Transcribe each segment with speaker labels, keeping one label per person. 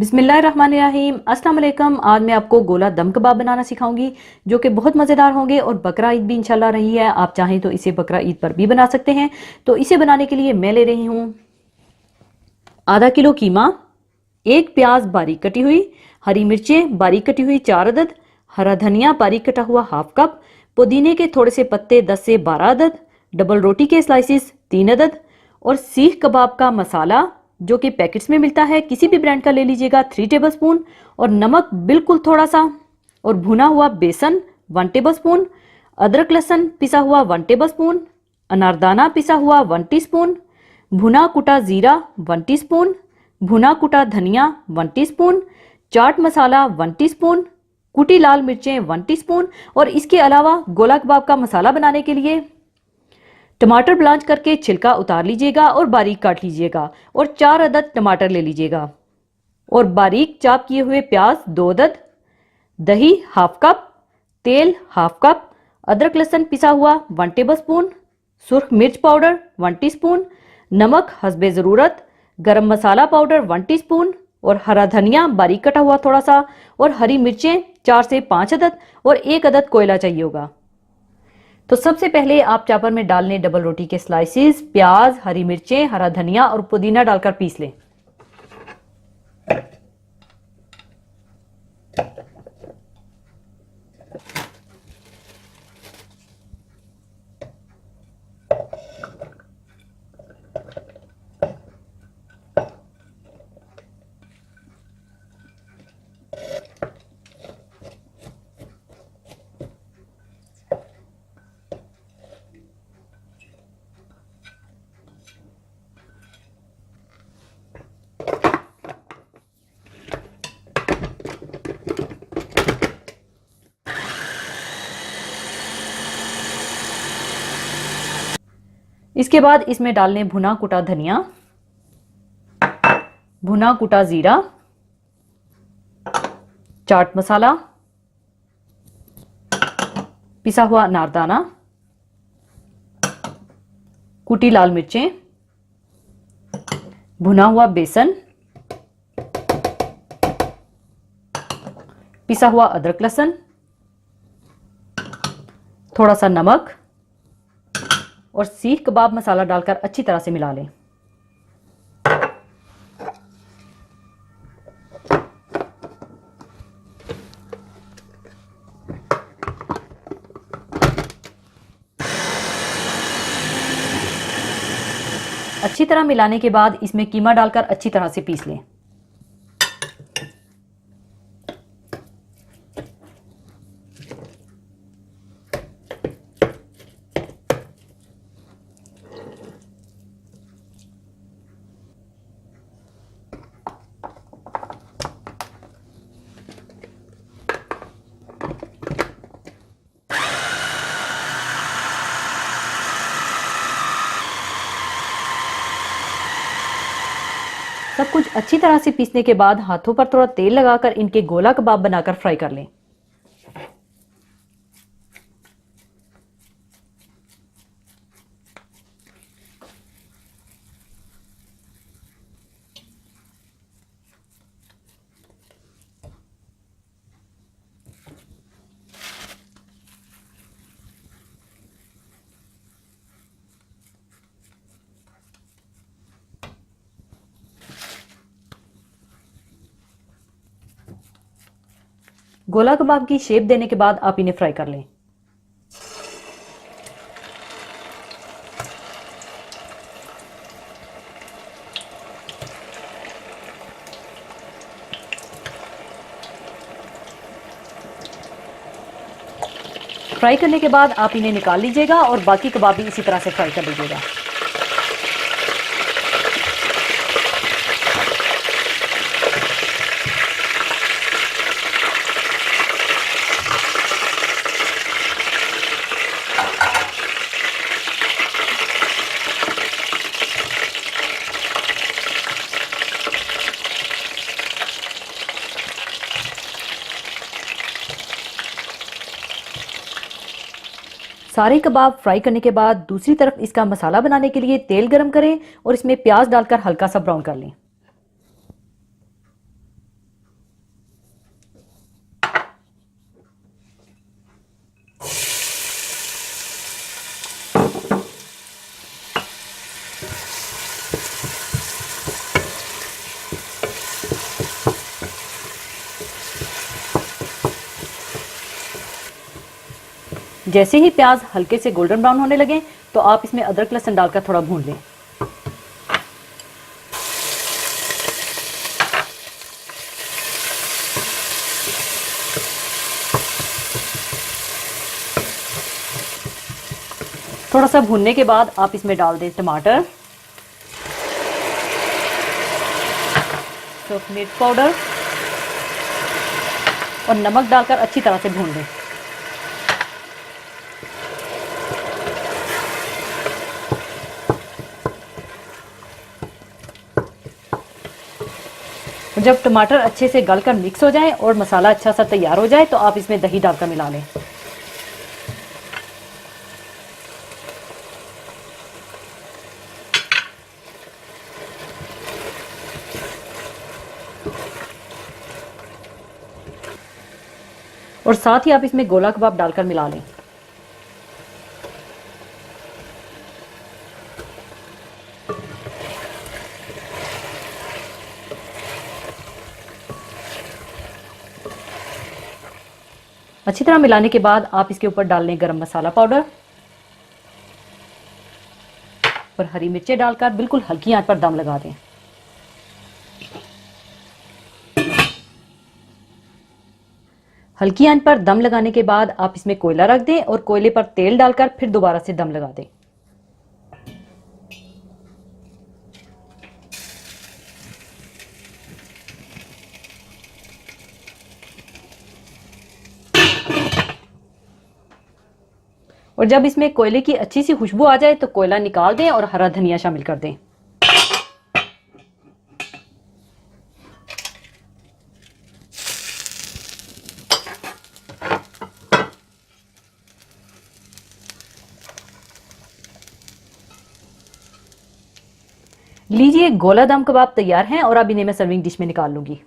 Speaker 1: बिस्मिल्लाहिर्रहमानिर्रहीम। अस्सलाम वालेकुम। आज मैं आपको गोला दम कबाब बनाना सिखाऊंगी जो कि बहुत मज़ेदार होंगे और बकरा ईद भी इंशाल्लाह रही है। आप चाहें तो इसे बकरा ईद पर भी बना सकते हैं। तो इसे बनाने के लिए मैं ले रही हूँ आधा किलो कीमा, एक प्याज बारीक कटी हुई, हरी मिर्चें बारीक कटी हुई 4 अदद, हरा धनिया बारीक कटा हुआ हाफ कप, पुदीने के थोड़े से पत्ते 10 से 12 अदद, डबल रोटी के स्लाइसिस 3 अदद और सीख कबाब का मसाला जो कि पैकेट्स में मिलता है, किसी भी ब्रांड का ले लीजिएगा 3 टेबलस्पून और नमक बिल्कुल थोड़ा सा और भुना हुआ बेसन 1 टेबलस्पून, अदरक लहसुन पिसा हुआ 1 टेबलस्पून, अनारदाना पिसा हुआ 1 टीस्पून, भुना कुटा जीरा 1 टीस्पून, भुना कुटा धनिया 1 टीस्पून, चाट मसाला 1 टीस्पून, कुटी लाल मिर्चें 1 टीस्पून और इसके अलावा गोला कबाब का मसाला बनाने के लिए टमाटर ब्लांच करके छिलका उतार लीजिएगा और बारीक काट लीजिएगा और 4 अदद टमाटर ले लीजिएगा और बारीक चाप किए हुए प्याज 2 अदद, दही हाफ कप, तेल हाफ कप, अदरक लहसुन पिसा हुआ 1 टेबलस्पून, सुर्ख मिर्च पाउडर 1 टीस्पून, नमक हस्बे ज़रूरत, गरम मसाला पाउडर 1 टीस्पून और हरा धनिया बारीक कटा हुआ थोड़ा सा और हरी मिर्चें 4 से 5 अदद और 1 अदद कोयला चाहिए होगा। तो सबसे पहले आप चापर में डाल लें डबल रोटी के स्लाइसिस, प्याज, हरी मिर्चें, हरा धनिया और पुदीना डालकर पीस लें। इसके बाद इसमें डाल लें भुना कुटा धनिया, भुना कुटा जीरा, चाट मसाला, पिसा हुआ अनारदाना, कुटी लाल मिर्चें, भुना हुआ बेसन, पिसा हुआ अदरक लहसुन, थोड़ा सा नमक और सीख कबाब मसाला डालकर अच्छी तरह से मिला लें। अच्छी तरह मिलाने के बाद इसमें कीमा डालकर अच्छी तरह से पीस लें। सब कुछ अच्छी तरह से पीसने के बाद हाथों पर थोड़ा तेल लगाकर इनके गोला कबाब बनाकर फ्राई कर लें। गोला कबाब की शेप देने के बाद आप इन्हें फ्राई कर लें। फ्राई करने के बाद आप इन्हें निकाल लीजिएगा और बाकी कबाब भी इसी तरह से फ्राई कर लीजिएगा। सारे कबाब फ्राई करने के बाद दूसरी तरफ इसका मसाला बनाने के लिए तेल गरम करें और इसमें प्याज डालकर हल्का सा ब्राउन कर लें। जैसे ही प्याज हल्के से गोल्डन ब्राउन होने लगे तो आप इसमें अदरक लहसुन डालकर थोड़ा भून लें। थोड़ा सा भूनने के बाद आप इसमें डाल दें टमाटर, सॉफ्ट मिर्च पाउडर और नमक डालकर अच्छी तरह से भून लें। जब टमाटर अच्छे से गलकर मिक्स हो जाए और मसाला अच्छा सा तैयार हो जाए तो आप इसमें दही डालकर मिला लें। और साथ ही आप इसमें गोला कबाब डालकर मिला लें। अच्छी तरह मिलाने के बाद आप इसके ऊपर डाल लें गरम मसाला पाउडर और हरी मिर्चें डालकर बिल्कुल हल्की आंच पर दम लगा दें। हल्की आंच पर दम लगाने के बाद आप इसमें कोयला रख दें और कोयले पर तेल डालकर फिर दोबारा से दम लगा दें। और जब इसमें कोयले की अच्छी सी खुशबू आ जाए तो कोयला निकाल दें और हरा धनिया शामिल कर दें। लीजिए, गोला दम कबाब तैयार हैं और अब इन्हें मैं सर्विंग डिश में निकाल लूंगी।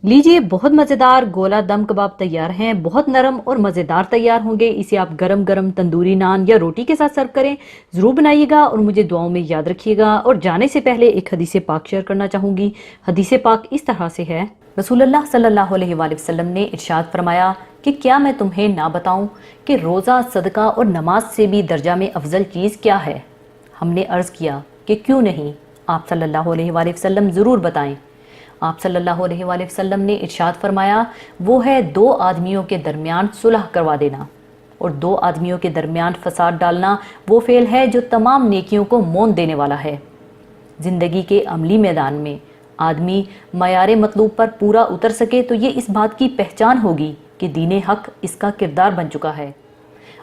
Speaker 1: लीजिए, बहुत मज़ेदार गोला दम कबाब तैयार हैं। बहुत नरम और मज़ेदार तैयार होंगे। इसे आप गरम गरम तंदूरी नान या रोटी के साथ सर्व करें। ज़रूर बनाइएगा और मुझे दुआओं में याद रखिएगा। और जाने से पहले एक हदीस पाक शेयर करना चाहूँगी। हदीस पाक इस तरह से है, रसूलुल्लाह सल्लल्लाहु अलैहि वसल्लम ने इरशाद फरमाया कि क्या मैं तुम्हें ना बताऊं कि रोज़ा, सदका और नमाज से भी दर्जा में अफजल चीज़ क्या है। हमने अर्ज़ किया कि क्यों नहीं, आप सल्लल्लाहु अलैहि वसल्लम ज़रूर बताएं। आप सल्लल्लाहु अलैहि वसल्लम ने इरशाद फरमाया, वो है दो आदमियों के दरमियान सुलह करवा देना। और दो आदमियों के दरमियान फसाद डालना वो फेल है जो तमाम नेकियों को मौन देने वाला है। ज़िंदगी के अमली मैदान में आदमी मयारे मतलूब पर पूरा उतर सके तो ये इस बात की पहचान होगी कि दीन हक इसका किरदार बन चुका है।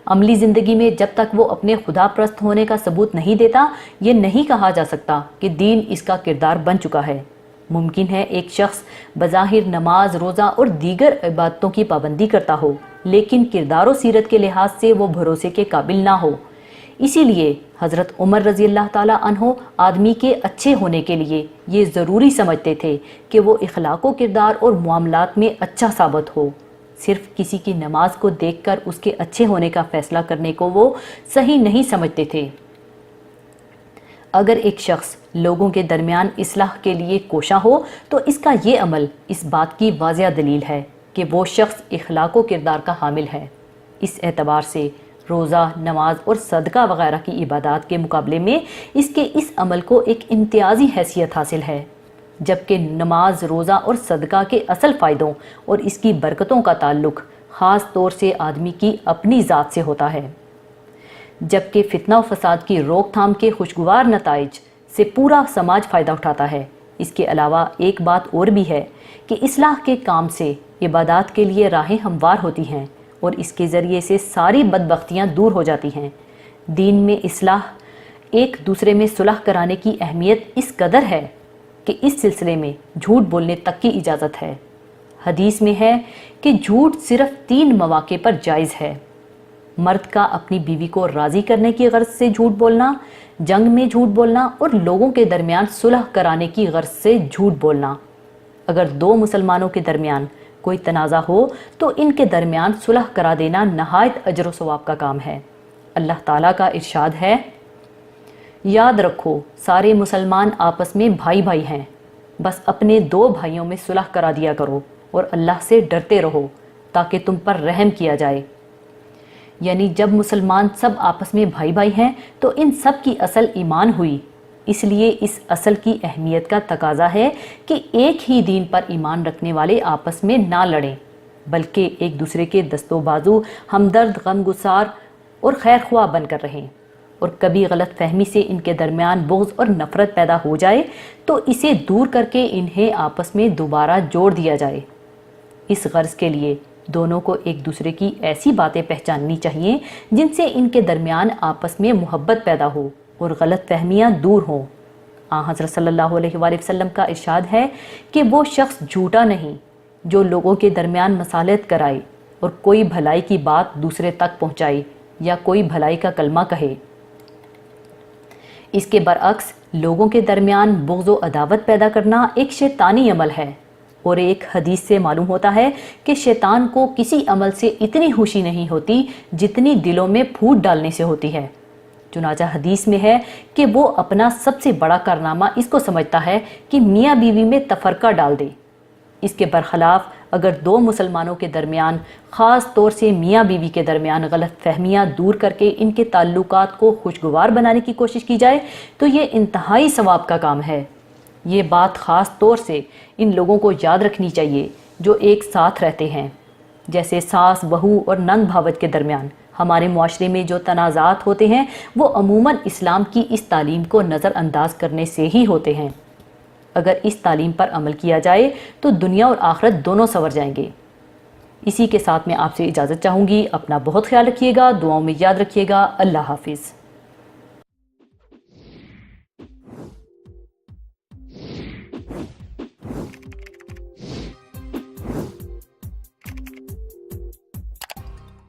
Speaker 1: अमली ज़िंदगी में जब तक वो अपने खुदा परस्त होने का सबूत नहीं देता, ये नहीं कहा जा सकता कि दीन इसका किरदार बन चुका है। मुमकिन है एक शख्स बज़ाहिर नमाज, रोज़ा और दीगर इबादतों की पाबंदी करता हो, लेकिन किरदार और सीरत के लिहाज से वो भरोसे के काबिल ना हो। इसीलिए हज़रत उमर रज़ी अल्लाह ताला अन्हो आदमी के अच्छे होने के लिए ये ज़रूरी समझते थे कि वो इखलाक़ व किरदार और मामलात में अच्छा साबित हो। सिर्फ किसी की नमाज को देखकर उसके अच्छे होने का फ़ैसला करने को वो सही नहीं समझते थे। अगर एक शख्स लोगों के दरमियान इस्लाह के लिए कोशा हो तो इसका ये अमल इस बात की वाज़िया दलील है कि वो शख्स इखलाक़ व किरदार का हामिल है। इस एतबार से रोज़ा, नमाज और सदका वगैरह की इबादत के मुकाबले में इसके इस अमल को एक इम्तियाज़ी हैसियत हासिल है। जबकि नमाज, रोज़ा और सदका के असल फ़ायदों और इसकी बरकतों का ताल्लुक़ ख़ास तौर से आदमी की अपनी ज़ात से होता है। जबकि फितना व फसाद की रोकथाम के खुशगवार नताइज से पूरा समाज फ़ायदा उठाता है। इसके अलावा एक बात और भी है कि इस्लाह के काम से इबादत के लिए राहें हमवार होती हैं और इसके ज़रिए से सारी बदबख्तियाँ दूर हो जाती हैं। दीन में इस्लाह, एक दूसरे में सुलह कराने की अहमियत इस कदर है कि इस सिलसिले में झूठ बोलने तक की इजाज़त है। हदीस में है कि झूठ सिर्फ़ 3 मौक़े पर जायज़ है। मर्द का अपनी बीवी को राज़ी करने की गर्ज से झूठ बोलना, जंग में झूठ बोलना और लोगों के दरमियान सुलह कराने की गर्ज से झूठ बोलना। अगर 2 मुसलमानों के दरमियान कोई तनाज़ा हो तो इनके दरमियान सुलह करा देना नहायत अजर व सवाब का काम है। अल्लाह ताला का इरशाद है याद रखो, सारे मुसलमान आपस में भाई भाई हैं। बस अपने दो भाइयों में सुलह करा दिया करो और अल्लाह से डरते रहो ताकि तुम पर रहम किया जाए। यानी जब मुसलमान सब आपस में भाई भाई हैं तो इन सब की असल ईमान हुई। इसलिए इस असल की अहमियत का तकाजा है कि एक ही दीन पर ईमान रखने वाले आपस में ना लड़ें, बल्कि एक दूसरे के दस्तोबाजू, हमदर्द, गमगुसार और खैर ख्वाह बनकर रहें। और कभी गलत फहमी से इनके दरमियान बुग़्ज़ और नफ़रत पैदा हो जाए तो इसे दूर करके इन्हें आपस में दोबारा जोड़ दिया जाए। इस गर्ज़ के लिए दोनों को एक दूसरे की ऐसी बातें पहचाननी चाहिए जिनसे इनके दरमियान आपस में मोहब्बत पैदा हो और गलत फहमियाँ दूर हों। हज़रत सल्लल्लाहु अलैहि वसल्लम का इरशाद है कि वो शख्स झूठा नहीं जो लोगों के दरमियान मसालत कराए और कोई भलाई की बात दूसरे तक पहुँचाए या कोई भलाई का कलमा कहे। इसके बरअक्स लोगों के दरमियान बुग़्ज़ व अदावत पैदा करना एक शैतानी अमल है। और एक हदीस से मालूम होता है कि शैतान को किसी अमल से इतनी खुशी नहीं होती जितनी दिलों में फूट डालने से होती है। चुनाचा हदीस में है कि वो अपना सबसे बड़ा कारनामा इसको समझता है कि मियाँ बीवी में तफरका डाल दे। इसके बरखिलाफ़ अगर दो मुसलमानों के दरमियान, ख़ास तौर से मियाँ बीवी के दरमियान गलत फहमियाँ दूर करके इनके ताल्लुकात को खुशगवार बनाने की कोशिश की जाए तो ये इंतहाई सवाब का काम है। ये बात ख़ास तौर से इन लोगों को याद रखनी चाहिए जो एक साथ रहते हैं, जैसे सास, बहू और नंद भावत के दरमियान। हमारे मुआशरे में जो तनाज़ात होते हैं वो अमूमन इस्लाम की इस तालीम को नज़रअंदाज करने से ही होते हैं। अगर इस तालीम पर अमल किया जाए तो दुनिया और आखिरत दोनों संवर जाएंगे। इसी के साथ मैं आपसे इजाज़त चाहूँगी। अपना बहुत ख्याल रखिएगा, दुआओं में याद रखिएगा। अल्लाह हाफिज़।